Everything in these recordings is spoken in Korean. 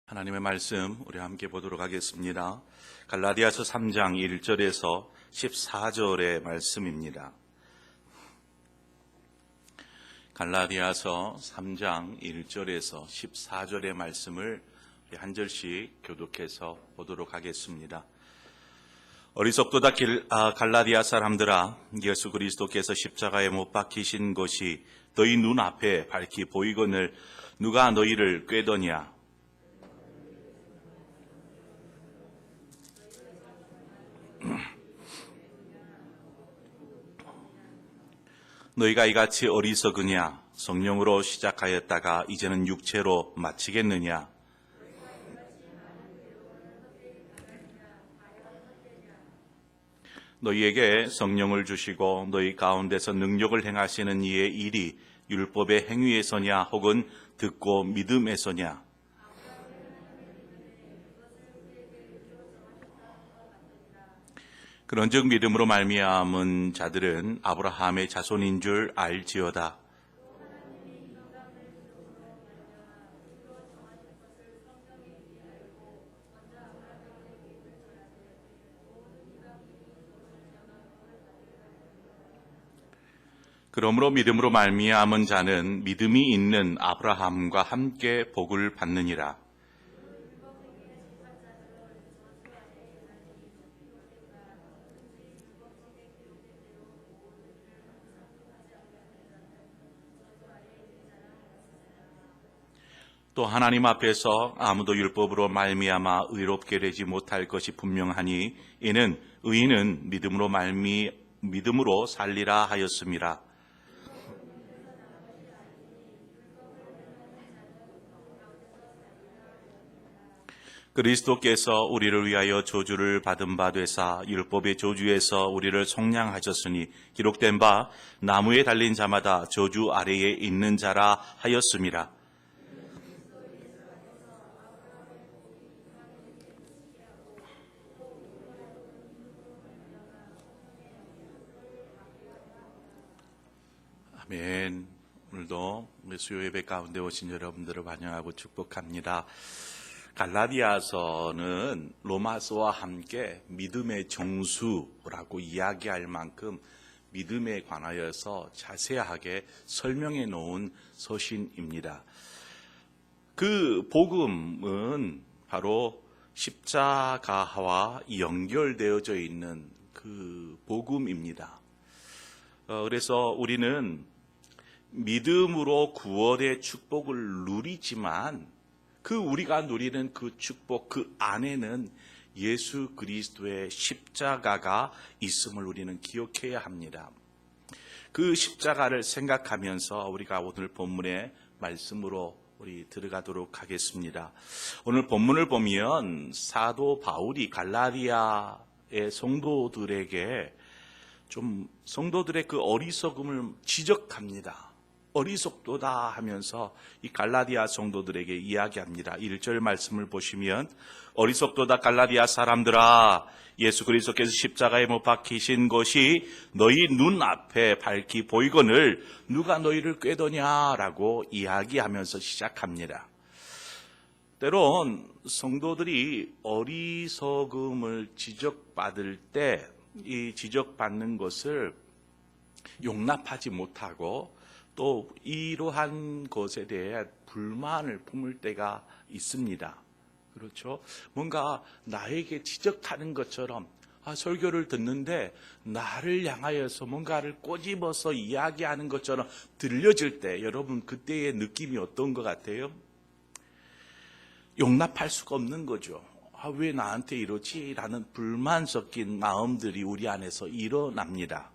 하나님의 말씀 우리 함께 보도록 하겠습니다. 갈라디아서 3장 1절에서 14절의 말씀입니다. 갈라디아서 3장 1절에서 14절의 말씀을 우리 한 절씩 교독해서 보도록 하겠습니다. 어리석도다 갈라디아 사람들아, 예수 그리스도께서 십자가에 못 박히신 것이 너희 눈앞에 밝히 보이거늘 누가 너희를 꾀더냐? 너희가 이같이 어리석으냐? 성령으로 시작하였다가 이제는 육체로 마치겠느냐? 너희에게 성령을 주시고 너희 가운데서 능력을 행하시는 이의 일이 율법의 행위에서냐 혹은 듣고 믿음에서냐? 그런즉 믿음으로 말미암은 자들은 아브라함의 자손인 줄 알지어다. 그러므로 믿음으로 말미암은 자는 믿음이 있는 아브라함과 함께 복을 받느니라. 또 하나님 앞에서 아무도 율법으로 말미암아 의롭게 되지 못할 것이 분명하니 이는 의인은 믿음으로 살리라 하였음이라. 그리스도께서 우리를 위하여 저주를 받은 바 되사 율법의 저주에서 우리를 속량하셨으니 기록된 바 나무에 달린 자마다 저주 아래에 있는 자라 하였음이라. 아멘. 오늘도 수요 예배 가운데 오신 여러분들을 환영하고 축복합니다. 갈라디아서는 로마서와 함께 믿음의 정수라고 이야기할 만큼 믿음에 관하여서 자세하게 설명해 놓은 서신입니다. 그 복음은 바로 십자가와 연결되어져 있는 그 복음입니다. 그래서 우리는 믿음으로 구원의 축복을 누리지만 그 우리가 누리는 그 축복 그 안에는 예수 그리스도의 십자가가 있음을 우리는 기억해야 합니다. 그 십자가를 생각하면서 우리가 오늘 본문의 말씀으로 우리 들어가도록 하겠습니다. 오늘 본문을 보면 사도 바울이 갈라디아의 성도들에게 좀 성도들의 그 어리석음을 지적합니다. 어리석도다 하면서 이 갈라디아 성도들에게 이야기합니다. 1절 말씀을 보시면 어리석도다 갈라디아 사람들아, 예수 그리스도께서 십자가에 못 박히신 것이 너희 눈앞에 밝히 보이거늘 누가 너희를 꾀더냐라고 이야기하면서 시작합니다. 때론 성도들이 어리석음을 지적받을 때 이 지적받는 것을 용납하지 못하고 또 이러한 것에 대해 불만을 품을 때가 있습니다. 그렇죠? 뭔가 나에게 지적하는 것처럼 설교를 듣는데 나를 향하여서 뭔가를 꼬집어서 이야기하는 것처럼 들려질 때 여러분 그때의 느낌이 어떤 것 같아요? 용납할 수가 없는 거죠. 왜 나한테 이러지? 라는 불만 섞인 마음들이 우리 안에서 일어납니다.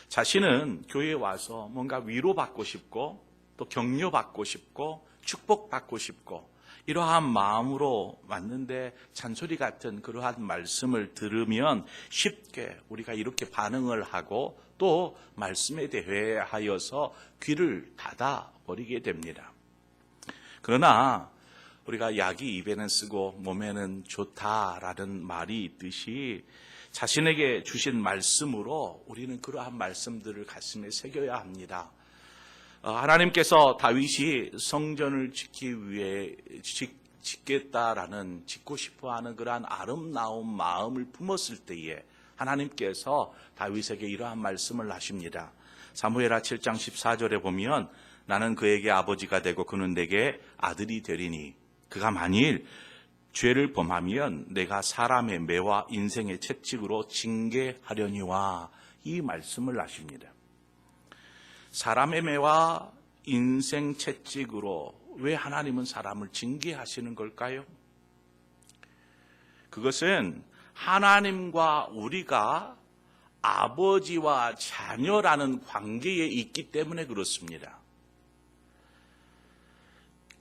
자신은 교회에 와서 뭔가 위로받고 싶고 또 격려받고 싶고 축복받고 싶고 이러한 마음으로 왔는데 잔소리 같은 그러한 말씀을 들으면 쉽게 우리가 이렇게 반응을 하고 또 말씀에 대하여서 귀를 닫아버리게 됩니다. 그러나 우리가 약이 입에는 쓰고 몸에는 좋다라는 말이 있듯이 자신에게 주신 말씀으로 우리는 그러한 말씀들을 가슴에 새겨야 합니다. 하나님께서 다윗이 성전을 짓겠다라는 짓고 싶어하는 그러한 아름다운 마음을 품었을 때에 하나님께서 다윗에게 이러한 말씀을 하십니다. 사무엘하 7장 14절에 보면 나는 그에게 아버지가 되고 그는 내게 아들이 되리니 그가 만일 죄를 범하면 내가 사람의 매와 인생의 채찍으로 징계하려니와 이 말씀을 하십니다. 사람의 매와 인생 채찍으로 왜 하나님은 사람을 징계하시는 걸까요? 그것은 하나님과 우리가 아버지와 자녀라는 관계에 있기 때문에 그렇습니다.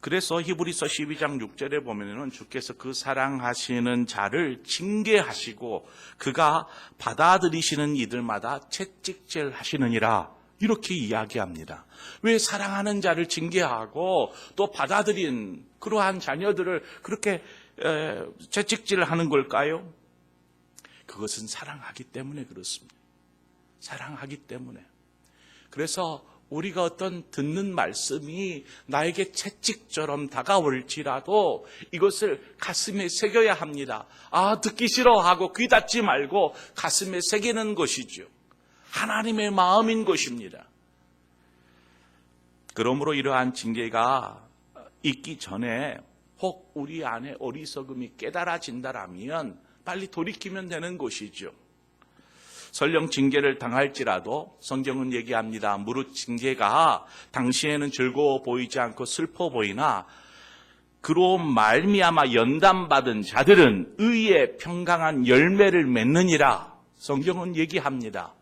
그래서 히브리서 12장 6절에 보면은 주께서 그 사랑하시는 자를 징계하시고 그가 받아들이시는 이들마다 채찍질 하시느니라 이렇게 이야기합니다. 왜 사랑하는 자를 징계하고 또 받아들인 그러한 자녀들을 그렇게 채찍질하는 걸까요? 그것은 사랑하기 때문에 그렇습니다. 사랑하기 때문에. 그래서 우리가 어떤 듣는 말씀이 나에게 채찍처럼 다가올지라도 이것을 가슴에 새겨야 합니다. 듣기 싫어하고 귀 닫지 말고 가슴에 새기는 것이죠. 하나님의 마음인 것입니다. 그러므로 이러한 징계가 있기 전에 혹 우리 안에 어리석음이 깨달아진다라면 빨리 돌이키면 되는 것이죠. 설령 징계를 당할지라도 성경은 얘기합니다. 무릇 징계가 당시에는 즐거워 보이지 않고 슬퍼 보이나 그로 말미암아 연단받은 자들은 의의 평강한 열매를 맺느니라 성경은 얘기합니다.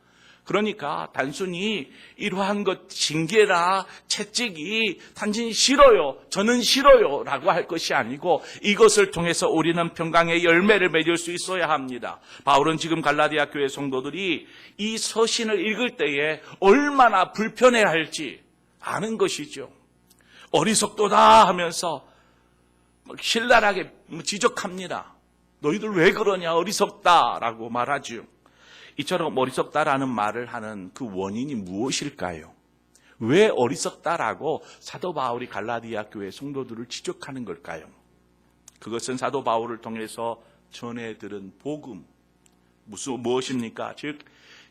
그러니까 단순히 이러한 것 징계라 채찍이 단지 싫어요, 저는 싫어요 라고 할 것이 아니고 이것을 통해서 우리는 평강의 열매를 맺을 수 있어야 합니다. 바울은 지금 갈라디아 교회 성도들이 이 서신을 읽을 때에 얼마나 불편해할지 아는 것이죠. 어리석도다 하면서 신랄하게 지적합니다. 너희들 왜 그러냐, 어리석다라고 말하죠. 이처럼 어리석다라는 말을 하는 그 원인이 무엇일까요? 왜 어리석다라고 사도 바울이 갈라디아 교회 성도들을 지적하는 걸까요? 그것은 사도 바울을 통해서 전해 들은 복음, 무엇입니까? 즉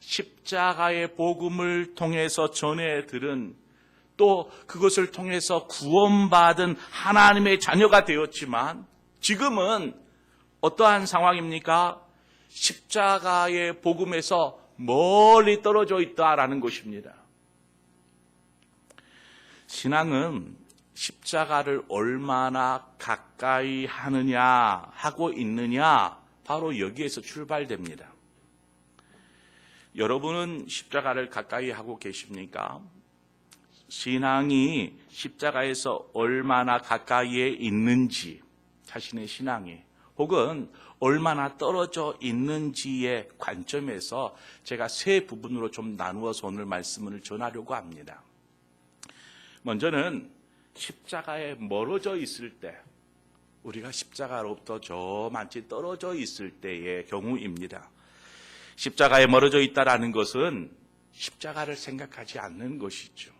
십자가의 복음을 통해서 전해 들은 또 그것을 통해서 구원받은 하나님의 자녀가 되었지만 지금은 어떠한 상황입니까? 십자가의 복음에서 멀리 떨어져 있다라는 것입니다. 신앙은 십자가를 얼마나 가까이 하고 있느냐 바로 여기에서 출발됩니다. 여러분은 십자가를 가까이 하고 계십니까? 신앙이 십자가에서 얼마나 가까이에 있는지 자신의 신앙이 혹은 얼마나 떨어져 있는지의 관점에서 제가 세 부분으로 좀 나누어서 오늘 말씀을 전하려고 합니다. 먼저는 십자가에 멀어져 있을 때, 우리가 십자가로부터 저만치 떨어져 있을 때의 경우입니다. 십자가에 멀어져 있다라는 것은 십자가를 생각하지 않는 것이죠.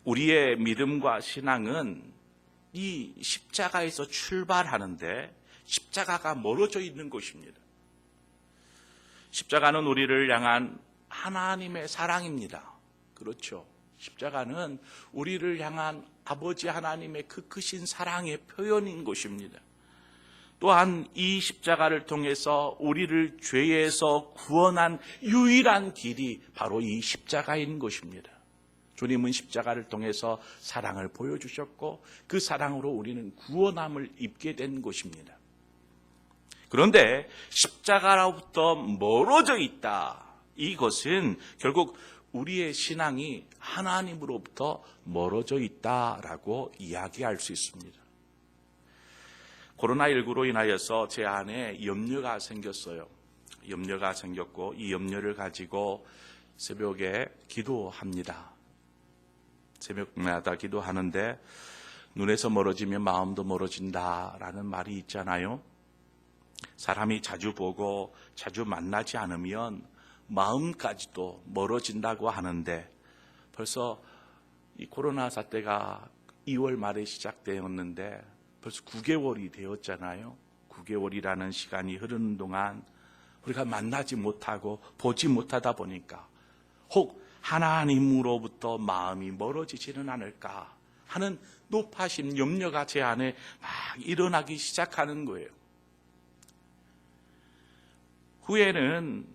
우리의 믿음과 신앙은 이 십자가에서 출발하는데 십자가가 멀어져 있는 것입니다. 십자가는 우리를 향한 하나님의 사랑입니다. 그렇죠. 십자가는 우리를 향한 아버지 하나님의 그 크신 사랑의 표현인 것입니다. 또한 이 십자가를 통해서 우리를 죄에서 구원한 유일한 길이 바로 이 십자가인 것입니다. 주님은 십자가를 통해서 사랑을 보여주셨고 그 사랑으로 우리는 구원함을 입게 된 것입니다. 그런데 십자가로부터 멀어져 있다. 이것은 결국 우리의 신앙이 하나님으로부터 멀어져 있다라고 이야기할 수 있습니다. 코로나19로 인하여서 제 안에 염려가 생겼어요. 염려가 생겼고 이 염려를 가지고 새벽에 기도합니다. 새벽마다 기도하는데 눈에서 멀어지면 마음도 멀어진다라는 말이 있잖아요. 사람이 자주 보고 자주 만나지 않으면 마음까지도 멀어진다고 하는데 벌써 이 코로나 사태가 2월 말에 시작되었는데 벌써 9개월이 되었잖아요. 9개월이라는 시간이 흐르는 동안 우리가 만나지 못하고 보지 못하다 보니까 혹 하나님으로부터 마음이 멀어지지는 않을까 하는 높아심, 염려가 제 안에 막 일어나기 시작하는 거예요. 후에는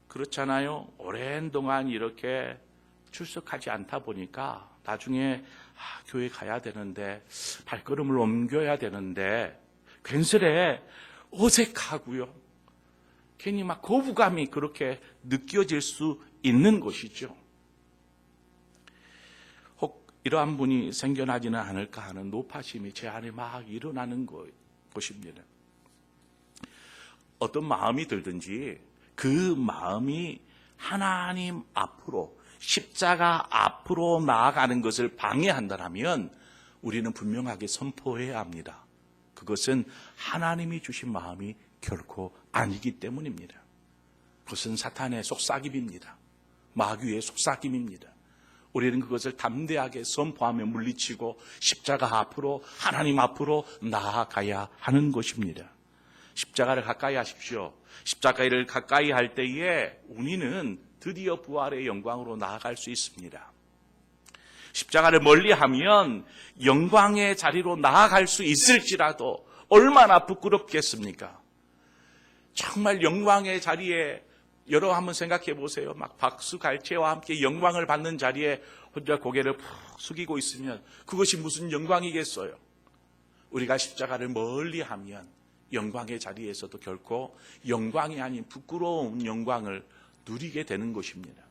그렇잖아요. 오랜 동안 이렇게 출석하지 않다 보니까 나중에 교회 가야 되는데 발걸음을 옮겨야 되는데 괜스레 어색하고요. 괜히 막 거부감이 그렇게 느껴질 수 있는 것이죠. 혹 이러한 분이 생겨나지는 않을까 하는 높아심이 제 안에 막 일어나는 것입니다. 어떤 마음이 들든지 그 마음이 하나님 앞으로 십자가 앞으로 나아가는 것을 방해한다면 우리는 분명하게 선포해야 합니다. 그것은 하나님이 주신 마음이 결코 아니기 때문입니다. 그것은 사탄의 속삭임입니다. 마귀의 속삭임입니다. 우리는 그것을 담대하게 선포하며 물리치고 십자가 앞으로 하나님 앞으로 나아가야 하는 것입니다. 십자가를 가까이 하십시오. 십자가를 가까이 할 때에 우리는 드디어 부활의 영광으로 나아갈 수 있습니다. 십자가를 멀리하면 영광의 자리로 나아갈 수 있을지라도 얼마나 부끄럽겠습니까? 정말 영광의 자리에 여러분 한번 생각해 보세요. 막 박수갈채와 함께 영광을 받는 자리에 혼자 고개를 푹 숙이고 있으면 그것이 무슨 영광이겠어요? 우리가 십자가를 멀리하면 영광의 자리에서도 결코 영광이 아닌 부끄러운 영광을 누리게 되는 것입니다.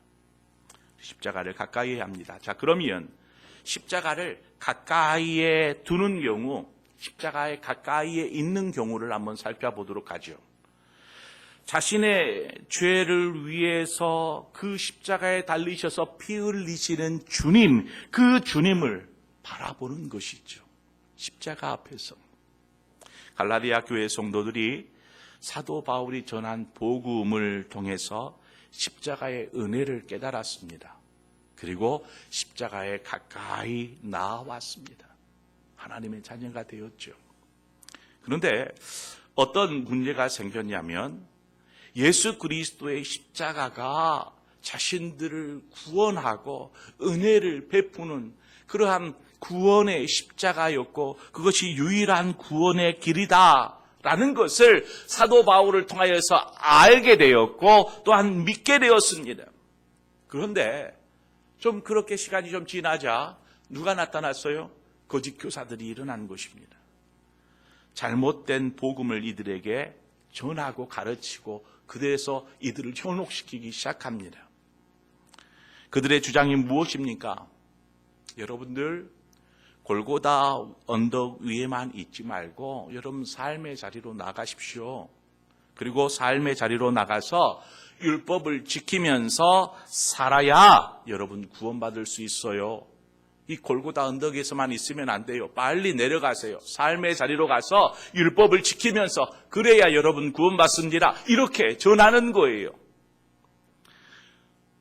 십자가를 가까이 해야 합니다. 자, 그러면 십자가를 가까이에 두는 경우, 십자가에 가까이에 있는 경우를 한번 살펴보도록 하죠. 자신의 죄를 위해서 그 십자가에 달리셔서 피 흘리시는 주님, 그 주님을 바라보는 것이죠. 십자가 앞에서. 갈라디아 교회 성도들이 사도 바울이 전한 복음을 통해서 십자가의 은혜를 깨달았습니다. 그리고 십자가에 가까이 나아왔습니다. 하나님의 자녀가 되었죠. 그런데 어떤 문제가 생겼냐면 예수 그리스도의 십자가가 자신들을 구원하고 은혜를 베푸는 그러한 구원의 십자가였고 그것이 유일한 구원의 길이다라는 것을 사도 바울을 통하여서 알게 되었고 또한 믿게 되었습니다. 그런데 좀 그렇게 시간이 좀 지나자 누가 나타났어요? 거짓 교사들이 일어난 것입니다. 잘못된 복음을 이들에게 전하고 가르치고 그래서 이들을 현혹시키기 시작합니다. 그들의 주장이 무엇입니까? 여러분들 골고다 언덕 위에만 있지 말고 여러분 삶의 자리로 나가십시오. 그리고 삶의 자리로 나가서 율법을 지키면서 살아야 여러분 구원받을 수 있어요. 이 골고다 언덕에서만 있으면 안 돼요. 빨리 내려가세요. 삶의 자리로 가서 율법을 지키면서 그래야 여러분 구원받습니다. 이렇게 전하는 거예요.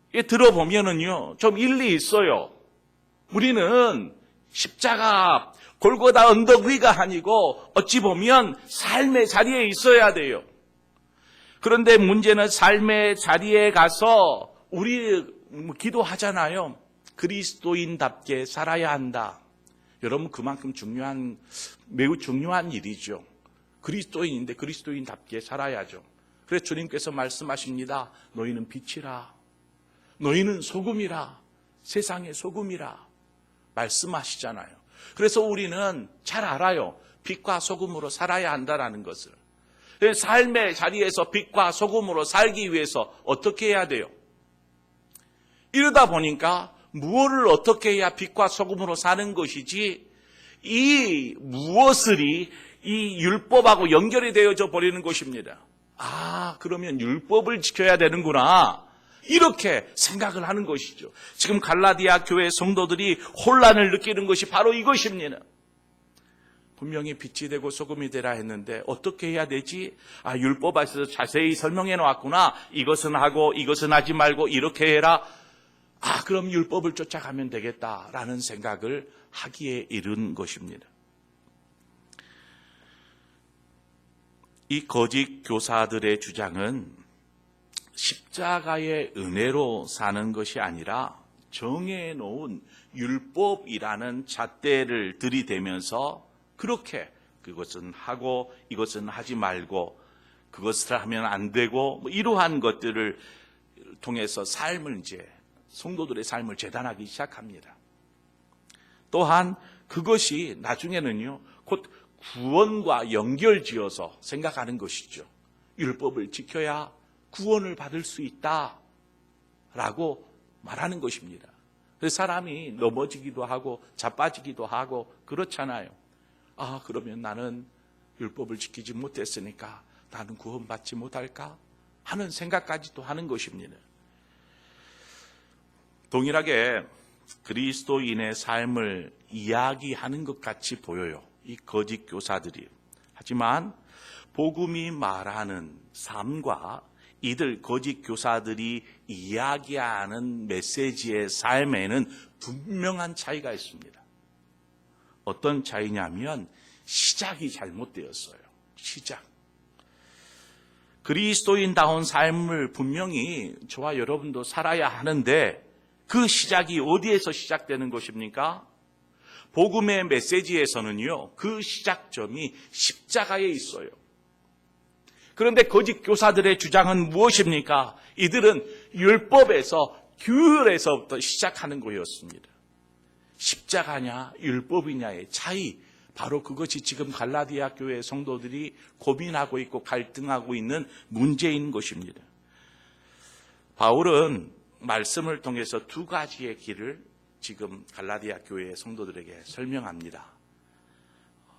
이게 들어보면은요, 좀 일리 있어요. 우리는 십자가 골고다 언덕 위가 아니고 어찌 보면 삶의 자리에 있어야 돼요. 그런데 문제는 삶의 자리에 가서 우리 기도하잖아요. 그리스도인답게 살아야 한다. 여러분 그만큼 매우 중요한 일이죠. 그리스도인인데 그리스도인답게 살아야죠. 그래서 주님께서 말씀하십니다. 너희는 빛이라. 너희는 소금이라. 세상의 소금이라. 말씀하시잖아요. 그래서 우리는 잘 알아요. 빛과 소금으로 살아야 한다는 것을. 삶의 자리에서 빛과 소금으로 살기 위해서 어떻게 해야 돼요? 이러다 보니까 무엇을 어떻게 해야 빛과 소금으로 사는 것이지 이 무엇을이 이 율법하고 연결이 되어져 버리는 것입니다. 아, 그러면 율법을 지켜야 되는구나. 이렇게 생각을 하는 것이죠. 지금 갈라디아 교회 성도들이 혼란을 느끼는 것이 바로 이것입니다. 분명히 빛이 되고 소금이 되라 했는데 어떻게 해야 되지? 아, 율법에서 자세히 설명해 놓았구나. 이것은 하고 이것은 하지 말고 이렇게 해라. 아, 그럼 율법을 쫓아가면 되겠다라는 생각을 하기에 이른 것입니다. 이 거짓 교사들의 주장은 십자가의 은혜로 사는 것이 아니라 정해놓은 율법이라는 잣대를 들이대면서 그렇게 그것은 하고 이것은 하지 말고 그것을 하면 안 되고 이러한 것들을 통해서 삶을 이제 성도들의 삶을 재단하기 시작합니다. 또한 그것이 나중에는요 곧 구원과 연결지어서 생각하는 것이죠. 율법을 지켜야 구원을 받을 수 있다라고 말하는 것입니다. 그래서 사람이 넘어지기도 하고 자빠지기도 하고 그렇잖아요. 아, 그러면 나는 율법을 지키지 못했으니까 나는 구원받지 못할까 하는 생각까지도 하는 것입니다. 동일하게 그리스도인의 삶을 이야기하는 것 같이 보여요, 이 거짓 교사들이. 하지만 복음이 말하는 삶과 이들 거짓 교사들이 이야기하는 메시지의 삶에는 분명한 차이가 있습니다. 어떤 차이냐면 시작이 잘못되었어요. 시작. 그리스도인다운 삶을 분명히 저와 여러분도 살아야 하는데 그 시작이 어디에서 시작되는 것입니까? 복음의 메시지에서는요, 그 시작점이 십자가에 있어요. 그런데 거짓 교사들의 주장은 무엇입니까? 이들은 율법에서, 규율에서부터 시작하는 거였습니다. 십자가냐 율법이냐의 차이, 바로 그것이 지금 갈라디아 교회 성도들이 고민하고 있고 갈등하고 있는 문제인 것입니다. 바울은 말씀을 통해서 두 가지의 길을 지금 갈라디아 교회 성도들에게 설명합니다.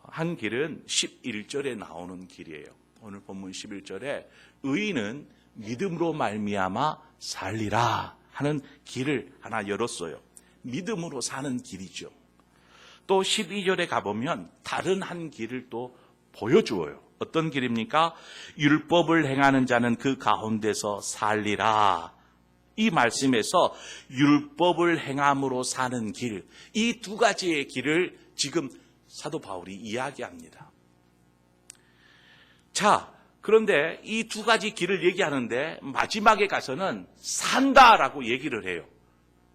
한 길은 11절에 나오는 길이에요. 오늘 본문 11절에 의인은 믿음으로 말미암아 살리라 하는 길을 하나 열었어요. 믿음으로 사는 길이죠. 또 12절에 가보면 다른 한 길을 또 보여주어요. 어떤 길입니까? 율법을 행하는 자는 그 가운데서 살리라. 이 말씀에서 율법을 행함으로 사는 길, 이 두 가지의 길을 지금 사도 바울이 이야기합니다. 자, 그런데 이 두 가지 길을 얘기하는데 마지막에 가서는 산다라고 얘기를 해요.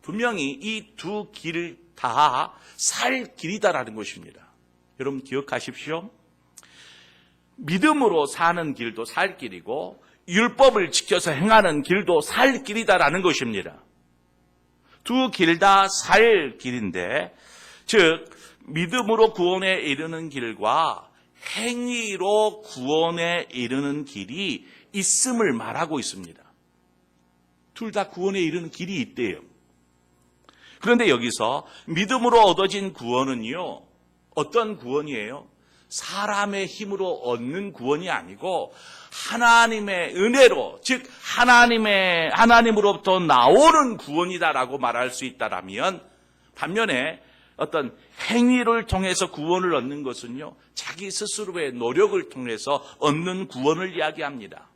분명히 이 두 길 다 살 길이다라는 것입니다. 여러분 기억하십시오. 믿음으로 사는 길도 살 길이고 율법을 지켜서 행하는 길도 살 길이다라는 것입니다. 두 길 다 살 길인데, 즉 믿음으로 구원에 이르는 길과 행위로 구원에 이르는 길이 있음을 말하고 있습니다. 둘 다 구원에 이르는 길이 있대요. 그런데 여기서 믿음으로 얻어진 구원은요, 어떤 구원이에요? 사람의 힘으로 얻는 구원이 아니고 하나님의 은혜로, 즉 하나님으로부터 나오는 구원이다라고 말할 수 있다라면, 반면에 어떤 행위를 통해서 구원을 얻는 것은요, 자기 스스로의 노력을 통해서 얻는 구원을 이야기합니다.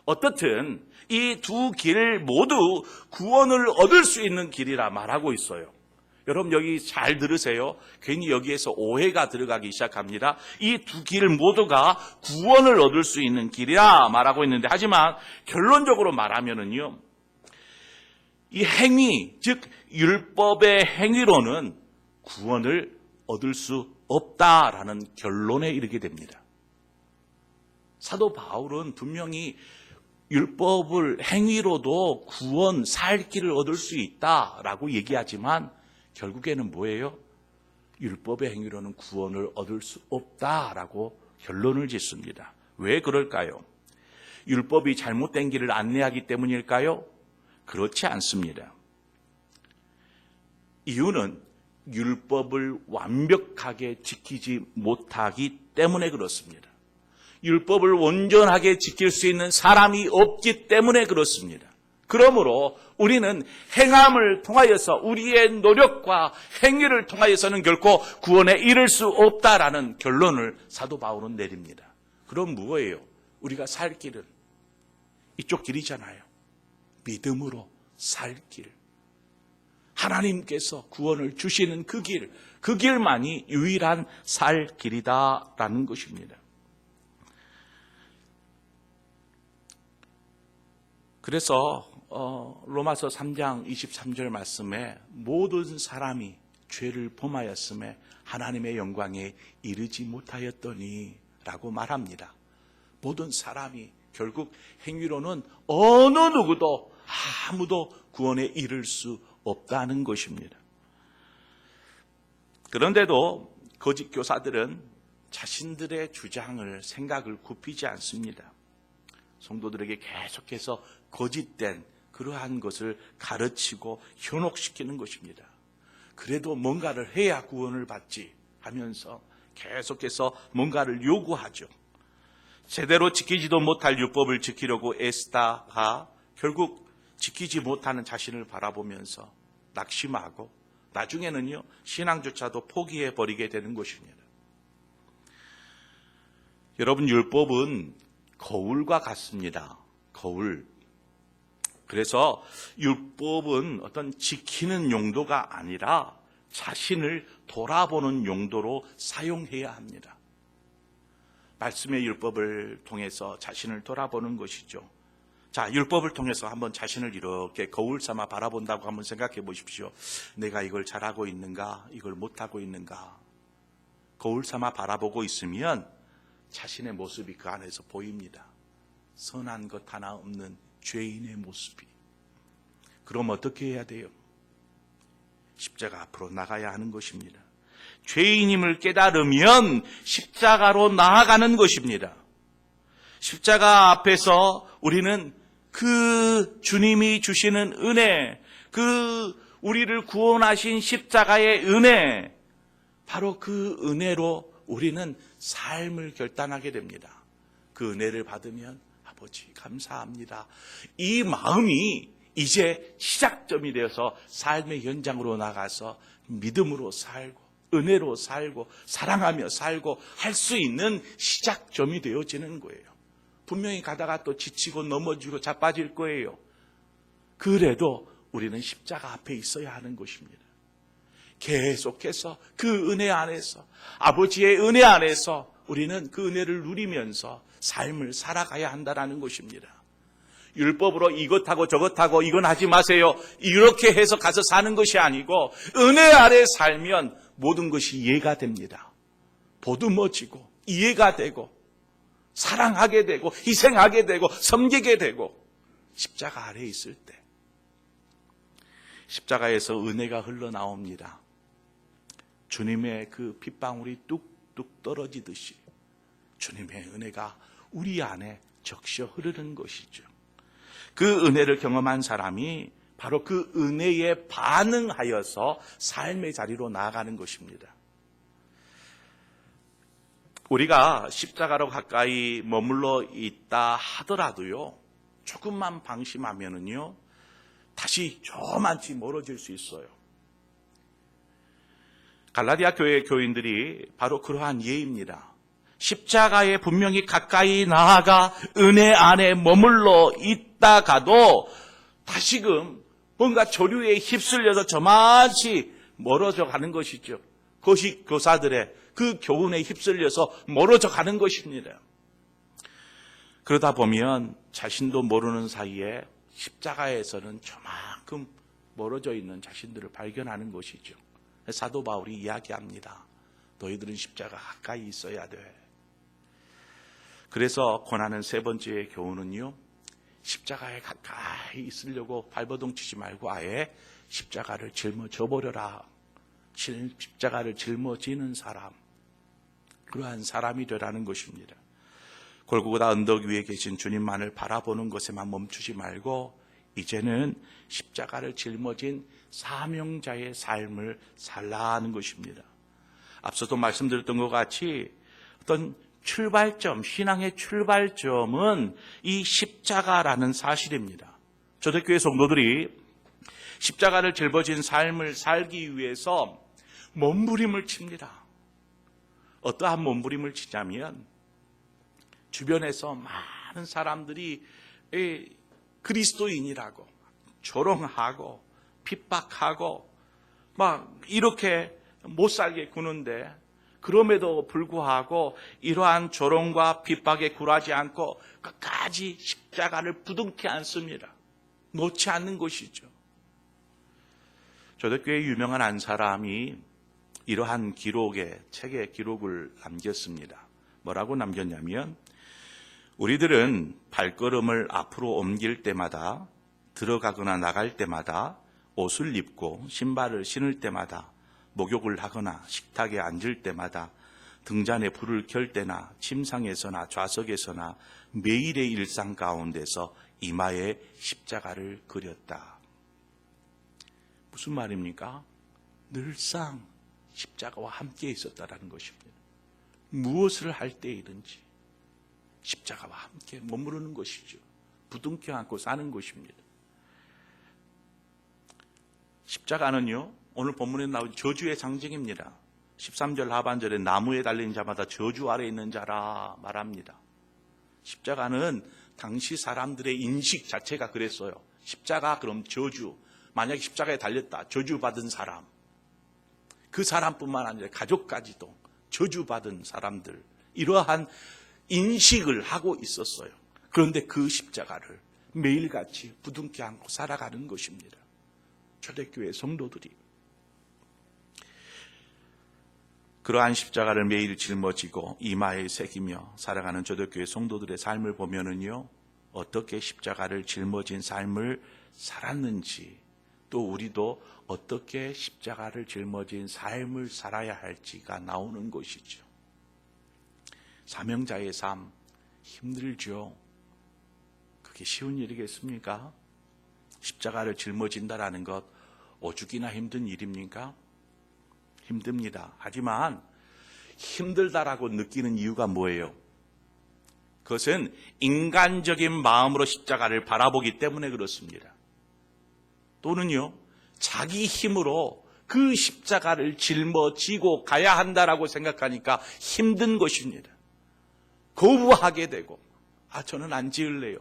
어떻든 이 두 길 모두 구원을 얻을 수 있는 길이라 말하고 있어요. 여러분 여기 잘 들으세요. 괜히 여기에서 오해가 들어가기 시작합니다. 이 두 길 모두가 구원을 얻을 수 있는 길이라 말하고 있는데, 하지만 결론적으로 말하면은요, 이 행위, 즉 율법의 행위로는 구원을 얻을 수 없다라는 결론에 이르게 됩니다. 사도 바울은 분명히 율법을 행위로도 구원, 살 길을 얻을 수 있다라고 얘기하지만 결국에는 뭐예요? 율법의 행위로는 구원을 얻을 수 없다라고 결론을 짓습니다. 왜 그럴까요? 율법이 잘못된 길을 안내하기 때문일까요? 그렇지 않습니다. 이유는 율법을 완벽하게 지키지 못하기 때문에 그렇습니다. 율법을 온전하게 지킬 수 있는 사람이 없기 때문에 그렇습니다. 그러므로 우리는 행함을 통하여서, 우리의 노력과 행위를 통하여서는 결코 구원에 이를 수 없다라는 결론을 사도 바울은 내립니다. 그럼 뭐예요? 우리가 살 길은 이쪽 길이잖아요. 믿음으로 살 길. 하나님께서 구원을 주시는 그 길, 그 길만이 유일한 살 길이다라는 것입니다. 그래서 로마서 3장 23절 말씀에 모든 사람이 죄를 범하였음에 하나님의 영광에 이르지 못하였더니 라고 말합니다. 모든 사람이 결국 행위로는 어느 누구도 아무도 구원에 이를 수 없다는 것입니다. 그런데도 거짓 교사들은 자신들의 주장을 생각을 굽히지 않습니다. 성도들에게 계속해서 거짓된 그러한 것을 가르치고 현혹시키는 것입니다. 그래도 뭔가를 해야 구원을 받지 하면서 계속해서 뭔가를 요구하죠. 제대로 지키지도 못할 율법을 지키려고 애쓰다가 결국 지키지 못하는 자신을 바라보면서 낙심하고 나중에는요 신앙조차도 포기해버리게 되는 것입니다. 여러분, 율법은 거울과 같습니다. 거울. 그래서 율법은 어떤 지키는 용도가 아니라 자신을 돌아보는 용도로 사용해야 합니다. 말씀의 율법을 통해서 자신을 돌아보는 것이죠. 자, 율법을 통해서 한번 자신을 이렇게 거울 삼아 바라본다고 한번 생각해 보십시오. 내가 이걸 잘하고 있는가? 이걸 못하고 있는가? 거울 삼아 바라보고 있으면 자신의 모습이 그 안에서 보입니다. 선한 것 하나 없는 죄인의 모습이. 그럼 어떻게 해야 돼요? 십자가 앞으로 나가야 하는 것입니다. 죄인임을 깨달으면 십자가로 나아가는 것입니다. 십자가 앞에서 우리는 그 주님이 주시는 은혜, 그 우리를 구원하신 십자가의 은혜, 바로 그 은혜로 우리는 삶을 결단하게 됩니다. 그 은혜를 받으면 아버지 감사합니다. 이 마음이 이제 시작점이 되어서 삶의 현장으로 나가서 믿음으로 살고 은혜로 살고 사랑하며 살고 할 수 있는 시작점이 되어지는 거예요. 분명히 가다가 또 지치고 넘어지고 자빠질 거예요. 그래도 우리는 십자가 앞에 있어야 하는 것입니다. 계속해서 그 은혜 안에서 아버지의 은혜 안에서 우리는 그 은혜를 누리면서 삶을 살아가야 한다는 것입니다. 율법으로 이것하고 저것하고 이건 하지 마세요 이렇게 해서 가서 사는 것이 아니고 은혜 아래 살면 모든 것이 이해가 됩니다. 보듬어지고 이해가 되고 사랑하게 되고 희생하게 되고 섬기게 되고 십자가 아래 있을 때 십자가에서 은혜가 흘러나옵니다. 주님의 그 핏방울이 뚝뚝 떨어지듯이 주님의 은혜가 우리 안에 적셔 흐르는 것이죠. 그 은혜를 경험한 사람이 바로 그 은혜에 반응하여서 삶의 자리로 나아가는 것입니다. 우리가 십자가로 가까이 머물러 있다 하더라도요, 조금만 방심하면은요, 다시 저만치 멀어질 수 있어요. 갈라디아 교회 교인들이 바로 그러한 예입니다. 십자가에 분명히 가까이 나아가 은혜 안에 머물러 있다가도 다시금 뭔가 조류에 휩쓸려서 저만치 멀어져 가는 것이죠. 그것이 교사들의 그 교훈에 휩쓸려서 멀어져 가는 것입니다. 그러다 보면 자신도 모르는 사이에 십자가에서는 저만큼 멀어져 있는 자신들을 발견하는 것이죠. 사도 바울이 이야기합니다. 너희들은 십자가 가까이 있어야 돼. 그래서 권하는 세 번째 교훈은요, 십자가에 가까이 있으려고 발버둥 치지 말고 아예 십자가를 짊어져 버려라. 십자가를 짊어지는 사람, 그러한 사람이 되라는 것입니다. 골고다 언덕 위에 계신 주님만을 바라보는 것에만 멈추지 말고 이제는 십자가를 짊어진 사명자의 삶을 살라는 것입니다. 앞서도 말씀드렸던 것 같이 어떤 출발점, 신앙의 출발점은 이 십자가라는 사실입니다. 초대교회 성도들이 십자가를 짊어진 삶을 살기 위해서 몸부림을 칩니다. 어떠한 몸부림을 치자면 주변에서 많은 사람들이 그리스도인이라고 조롱하고 핍박하고 막 이렇게 못 살게 구는데 그럼에도 불구하고 이러한 조롱과 핍박에 굴하지 않고 끝까지 십자가를 부둥켜 안습니다. 놓지 않는 것이죠. 저도 꽤 유명한 한 사람이 이러한 책에 기록을 남겼습니다. 뭐라고 남겼냐면, 우리들은 발걸음을 앞으로 옮길 때마다, 들어가거나 나갈 때마다, 옷을 입고 신발을 신을 때마다, 목욕을 하거나 식탁에 앉을 때마다, 등잔에 불을 켤 때나 침상에서나 좌석에서나 매일의 일상 가운데서 이마에 십자가를 그렸다. 무슨 말입니까? 늘상 십자가와 함께 있었다라는 것입니다. 무엇을 할 때이든지 십자가와 함께 머무르는 것이죠. 부둥켜 안고 사는 것입니다. 십자가는요, 오늘 본문에 나온 저주의 상징입니다. 13절 하반절에 나무에 달린 자마다 저주 아래 있는 자라 말합니다. 십자가는 당시 사람들의 인식 자체가 그랬어요. 십자가 그럼 저주, 만약에 십자가에 달렸다, 저주받은 사람, 그 사람뿐만 아니라 가족까지도 저주받은 사람들, 이러한 인식을 하고 있었어요. 그런데 그 십자가를 매일같이 부둥켜 안고 살아가는 것입니다. 초대교회 성도들이 그러한 십자가를 매일 짊어지고 이마에 새기며 살아가는 초대교회 성도들의 삶을 보면은요, 어떻게 십자가를 짊어진 삶을 살았는지, 또 우리도 어떻게 십자가를 짊어진 삶을 살아야 할지가 나오는 것이죠. 사명자의 삶 힘들죠. 그게 쉬운 일이겠습니까? 십자가를 짊어진다라는 것 오죽이나 힘든 일입니까? 힘듭니다. 하지만 힘들다라고 느끼는 이유가 뭐예요? 그것은 인간적인 마음으로 십자가를 바라보기 때문에 그렇습니다. 또는요, 자기 힘으로 그 십자가를 짊어지고 가야 한다라고 생각하니까 힘든 것입니다. 거부하게 되고, 저는 안 지을래요.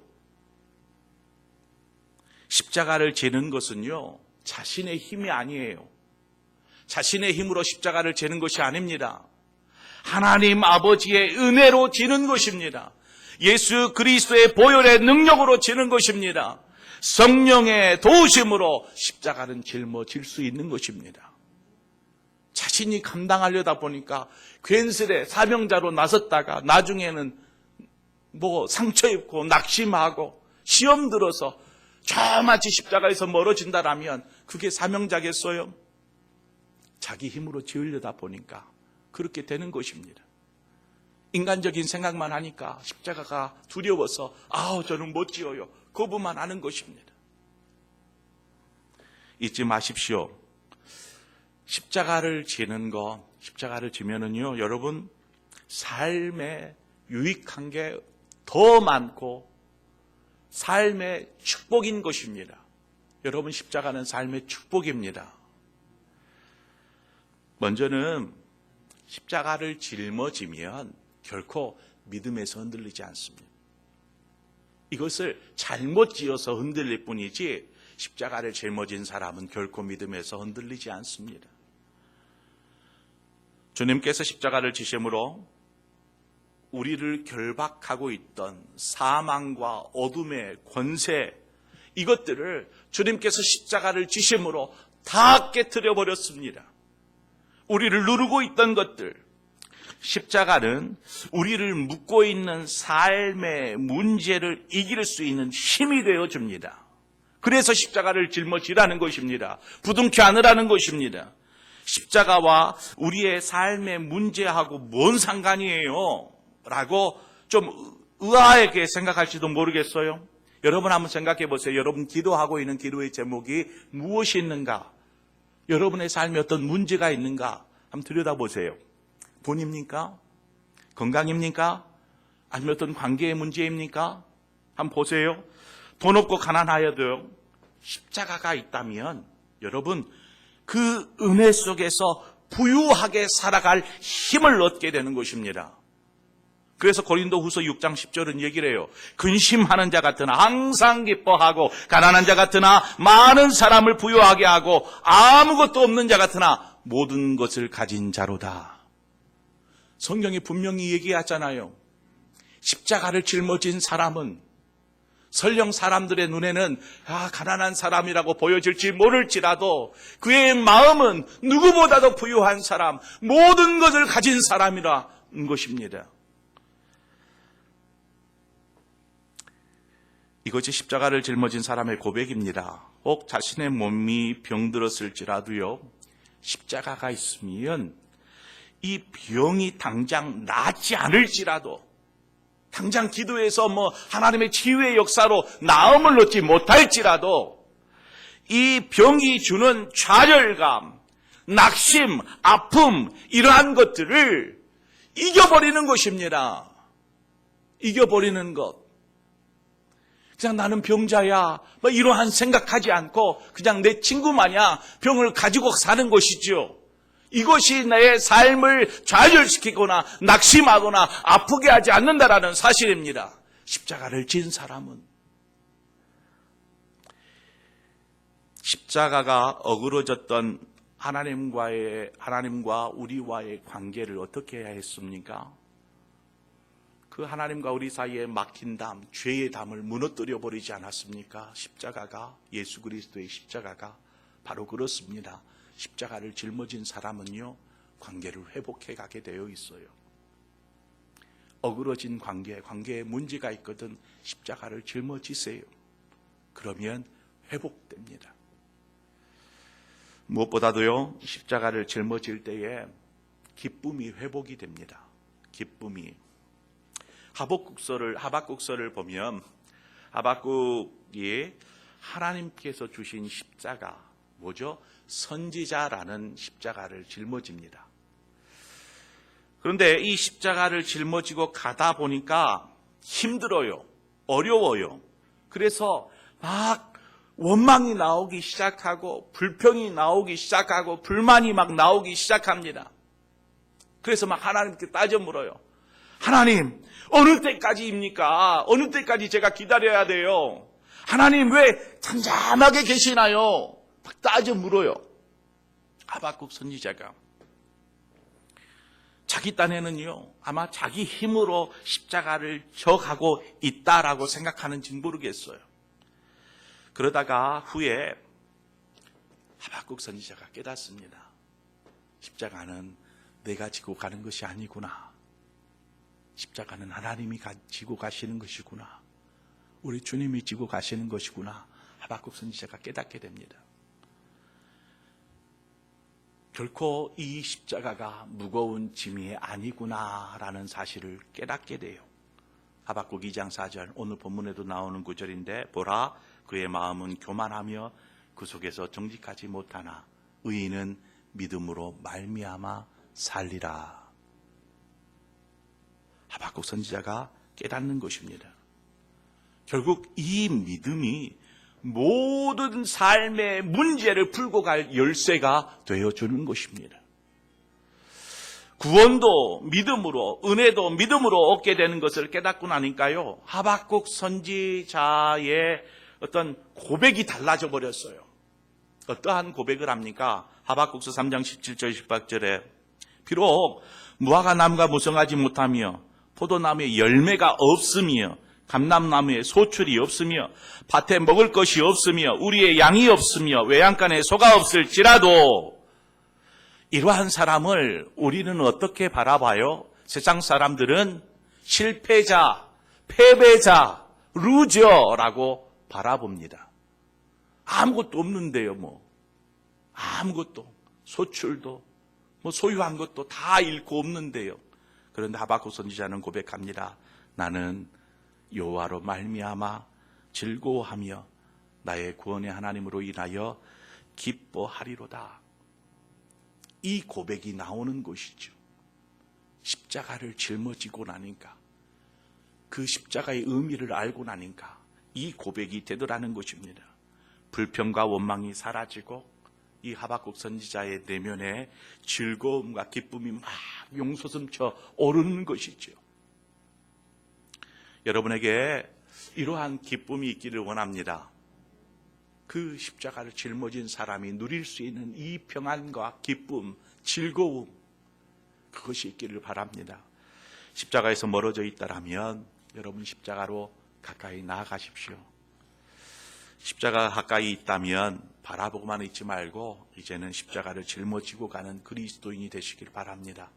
십자가를 지는 것은요, 자신의 힘이 아니에요. 자신의 힘으로 십자가를 지는 것이 아닙니다. 하나님 아버지의 은혜로 지는 것입니다. 예수 그리스도의 보혈의 능력으로 지는 것입니다. 성령의 도우심으로 십자가는 짊어질 수 있는 것입니다. 자신이 감당하려다 보니까 괜스레 사명자로 나섰다가 나중에는 상처 입고 낙심하고 시험 들어서 저마치 십자가에서 멀어진다라면 그게 사명자겠어요? 자기 힘으로 지으려다 보니까 그렇게 되는 것입니다. 인간적인 생각만 하니까 십자가가 두려워서 저는 못 지어요, 거부만 하는 것입니다. 잊지 마십시오. 십자가를 지는 거, 십자가를 지면은요, 여러분 삶에 유익한 게 더 많고 삶의 축복인 것입니다. 여러분, 십자가는 삶의 축복입니다. 먼저는 십자가를 짊어지면 결코 믿음에서 흔들리지 않습니다. 이것을 잘못 지어서 흔들릴 뿐이지 십자가를 짊어진 사람은 결코 믿음에서 흔들리지 않습니다. 주님께서 십자가를 지심으로 우리를 결박하고 있던 사망과 어둠의 권세, 이것들을 주님께서 십자가를 지심으로 다 깨트려 버렸습니다. 우리를 누르고 있던 것들, 십자가는 우리를 묶고 있는 삶의 문제를 이길 수 있는 힘이 되어줍니다. 그래서 십자가를 짊어지라는 것입니다. 부둥켜 안으라는 것입니다. 십자가와 우리의 삶의 문제하고 뭔 상관이에요? 라고 좀 의아하게 생각할지도 모르겠어요. 여러분 한번 생각해 보세요. 여러분 기도하고 있는 기도의 제목이 무엇이 있는가? 여러분의 삶에 어떤 문제가 있는가? 한번 들여다보세요. 돈입니까? 건강입니까? 아니면 어떤 관계의 문제입니까? 한번 보세요. 돈 없고 가난하여도 십자가가 있다면 여러분 그 은혜 속에서 부유하게 살아갈 힘을 얻게 되는 것입니다. 그래서 고린도후서 6장 10절은 얘기를 해요. 근심하는 자 같으나 항상 기뻐하고 가난한 자 같으나 많은 사람을 부유하게 하고 아무것도 없는 자 같으나 모든 것을 가진 자로다. 성경이 분명히 얘기하잖아요. 십자가를 짊어진 사람은 설령 사람들의 눈에는 가난한 사람이라고 보여질지 모를지라도 그의 마음은 누구보다도 부유한 사람, 모든 것을 가진 사람이라는 것입니다. 이것이 십자가를 짊어진 사람의 고백입니다. 혹 자신의 몸이 병들었을지라도요, 십자가가 있으면 이 병이 당장 낫지 않을지라도, 당장 기도해서 하나님의 치유의 역사로 나음을 얻지 못할지라도 이 병이 주는 좌절감, 낙심, 아픔, 이러한 것들을 이겨버리는 것입니다. 이겨버리는 것. 그냥 나는 병자야, 이러한 생각하지 않고 그냥 내 친구 마냥 병을 가지고 사는 것이죠. 이것이 내 삶을 좌절시키거나 낙심하거나 아프게 하지 않는다라는 사실입니다. 십자가를 진 사람은. 십자가가 어그러졌던 하나님과 우리와의 관계를 어떻게 해야 했습니까? 그 하나님과 우리 사이에 막힌 담, 죄의 담을 무너뜨려 버리지 않았습니까? 십자가가, 예수 그리스도의 십자가가 바로 그렇습니다. 십자가를 짊어진 사람은요, 관계를 회복해 가게 되어 있어요. 어그러진 관계에 문제가 있거든 십자가를 짊어지세요. 그러면 회복됩니다. 무엇보다도요, 십자가를 짊어질 때에 기쁨이 회복이 됩니다. 기쁨이. 하박국서를 보면 하박국이 하나님께서 주신 십자가, 뭐죠? 선지자라는 십자가를 짊어집니다. 그런데 이 십자가를 짊어지고 가다 보니까 힘들어요. 어려워요. 그래서 막 원망이 나오기 시작하고 불평이 나오기 시작하고 불만이 막 나오기 시작합니다. 그래서 막 하나님께 따져 물어요. 하나님, 어느 때까지입니까? 어느 때까지 제가 기다려야 돼요? 하나님 왜 잠잠하게 계시나요? 막 따져 물어요. 하박국 선지자가. 자기 딴에는요, 아마 자기 힘으로 십자가를 져가고 있다라고 생각하는지 모르겠어요. 그러다가 후에 하박국 선지자가 깨닫습니다. 십자가는 내가 지고 가는 것이 아니구나. 십자가는 하나님이 지고 가시는 것이구나. 우리 주님이 지고 가시는 것이구나. 하박국 선지자가 깨닫게 됩니다. 결코 이 십자가가 무거운 짐이 아니구나라는 사실을 깨닫게 돼요. 하박국 2장 4절, 오늘 본문에도 나오는 구절인데, 보라, 그의 마음은 교만하며 그 속에서 정직하지 못하나 의인은 믿음으로 말미암아 살리라. 하박국 선지자가 깨닫는 것입니다. 결국 이 믿음이 모든 삶의 문제를 풀고 갈 열쇠가 되어주는 것입니다. 구원도 믿음으로, 은혜도 믿음으로 얻게 되는 것을 깨닫고 나니까요, 하박국 선지자의 어떤 고백이 달라져 버렸어요. 어떠한 고백을 합니까? 하박국서 3장 17절 18절에 비록 무화과 나무가 무성하지 못하며 포도나무에 열매가 없으며 감람나무에 소출이 없으며 밭에 먹을 것이 없으며 우리의 양이 없으며 외양간에 소가 없을지라도, 이러한 사람을 우리는 어떻게 바라봐요? 세상 사람들은 실패자, 패배자, 루저라고 바라봅니다. 아무것도 없는데요, 아무것도, 소출도, 소유한 것도 다 잃고 없는데요. 그런데 하박국 선지자는 고백합니다. 나는 여호와로 말미암아 즐거워하며 나의 구원의 하나님으로 인하여 기뻐하리로다. 이 고백이 나오는 것이죠. 십자가를 짊어지고 나니까, 그 십자가의 의미를 알고 나니까 이 고백이 되더라는 것입니다. 불평과 원망이 사라지고 이 하박국 선지자의 내면에 즐거움과 기쁨이 막 용솟음쳐 오르는 것이죠. 여러분에게 이러한 기쁨이 있기를 원합니다. 그 십자가를 짊어진 사람이 누릴 수 있는 이 평안과 기쁨, 즐거움, 그것이 있기를 바랍니다. 십자가에서 멀어져 있다라면 여러분 십자가로 가까이 나아가십시오. 십자가 가까이 있다면 바라보고만 있지 말고 이제는 십자가를 짊어지고 가는 그리스도인이 되시길 바랍니다.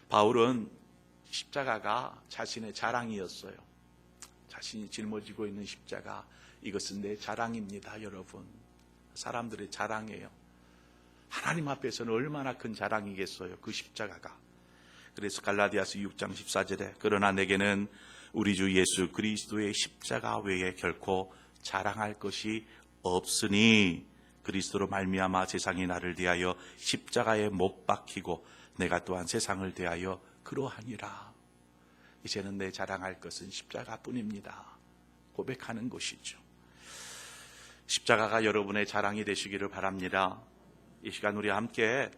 바울은 십자가가 자신의 자랑이었어요. 자신이 짊어지고 있는 십자가, 이것은 내 자랑입니다, 여러분. 사람들의 자랑이에요. 하나님 앞에서는 얼마나 큰 자랑이겠어요, 그 십자가가. 그래서 갈라디아서 6장 14절에 그러나 내게는 우리 주 예수 그리스도의 십자가 외에 결코 자랑할 것이 없으니 그리스도로 말미암아 세상이 나를 대하여 십자가에 못 박히고 내가 또한 세상을 대하여 그러하니라. 이제는 내 자랑할 것은 십자가뿐입니다. 고백하는 것이죠. 십자가가 여러분의 자랑이 되시기를 바랍니다. 이 시간 우리 함께